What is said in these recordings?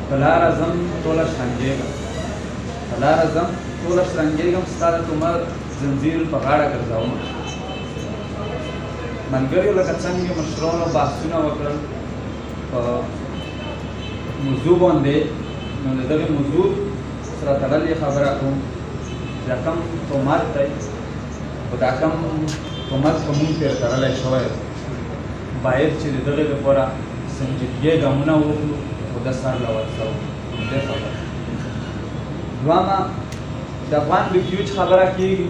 په لاره ځم ټوله شرنګېږم په لاره ځم ټوله شرنګېږم ستا د تومر زنځیر په غاړه ګرځوم ملګریو لکه څنګه مشرانو بحثونه وکړل په موضوع باندې نو د دغې موضوع سره تړلې خبره کوم دا کوم تهمت دی خو دا کوم تهمت په موږ پورې تړلی شوی باید چې د دغې لپاره سنجیدګي ګامونه واخلو خو د سر له ورڅوو همدې خبره دویمه د افغان ریفیوج خبره کېږي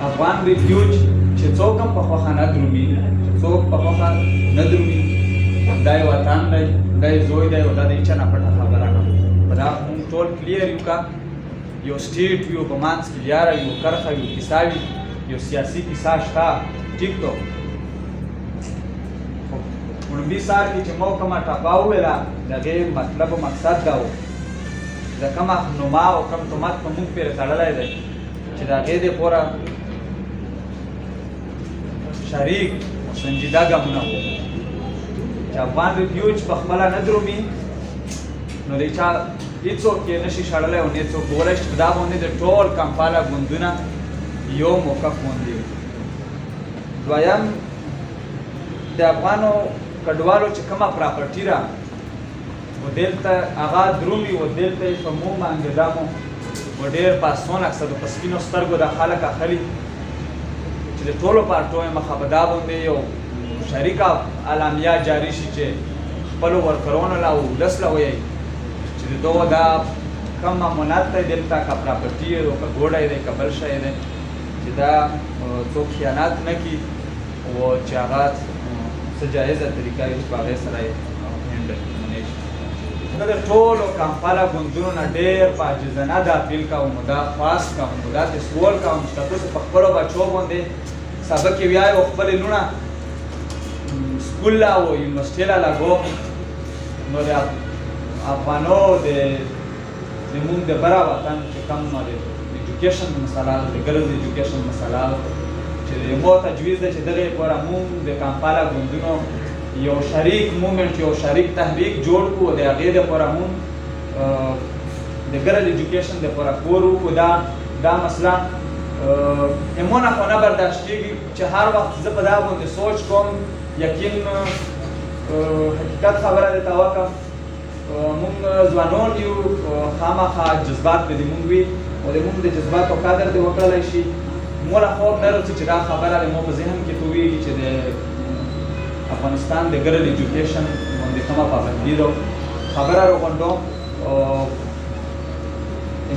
افغان ریفیوج چې څوک هم په خوښه نه درومي چې څوک په خوښه نه درومي دا یې وطن دی دا یې زوی دی او دا د هېچا نه پټه خبره نه په دا مونږ ټول کلیر یو که یو سټیټ وي او په منځ کې لیاره وي یو کرښه وي یو کیسه وي یو سیاسي کیسه شته ټیک ده خو لومړي سهار کې چې مو کومه ټپه وویله د هغې مطلب او مقصد دا و د کوم نما او کوم تهمت په موږ پورې تړلی دی چې د هغې دپاره شریک او سنجیده ګامونه و چې افغان ریفیوج په خپله نه درومي نو د چا هېڅوک یې نشي شړلی او نه څوک کولی شي په دا باندې د ټول کمپاله ګوندونه یو موقف باندې وي دویم د افغانو کډوالو چې کومه پراپرټي ده و دلته هغه درومي و دلته یې په مو مانګېدامو و ډېر په اسون اکثر په سپینو سترګو دا خلک اخلي چې د ټولو پارټیو مخه په دا باندې یو شریکه اعلامیه جاري شي چې خپلو ورکرونو له او ولس له ویئ چې د دغو دا کوم امانت دی دلته که پراپرټي دی که ګوډی دی که بل شی دی چې دا څوک خیانت نه کړي او چې هغه څه جایزه طریقه وي چې په هغې سره یې هینډل کړی شي زه د ټولو کمپاله ګوندونو نه ډېر په عاجزانه دا اپیل کوم دا خواست کوم دا سوال کوم چې تاسو په خپلو بچو باندې سبق یې ویایو او خپلې لوڼه سکول لا او یونیورسټۍ لا لګو نو د افغانو د زموږ د بره وطن چې کوم د ایجوکیشن مسله د ګرلز ایجوکیشن مسله چې د مو تجویز دی چې دغې لپاره موږ د کمپاله ګوندونو یو شریک مومنټ یو شریک تحریک جوړ کړو د هغې دپاره موږ د ګرل ایجوکیشن دپاره کور وکړو دا مسله امونه خو نه برداشت کېږي چې هر وخت زه په دا باندې سوچ کوم یقین حقیقت خبره درته وکړم موږ ځوانان یو خامخا جذبات به د موږ وي او د موږ د جذباتو قدر دې وکړلی شي موږ له خوب نه راځي چې دا خبره د مو په ذهن کې تویږي چې د افغانستان د ګرل ایجوکیشن باندې کومه پابندي ده خبره راغونډوم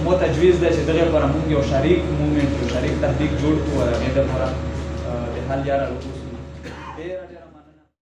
مو تجویز ده چې دغې لپاره موږ یو شریک مومنټ یو شریک تحریک جوړ کړو او د هغې دپاره د حل لاره وکړو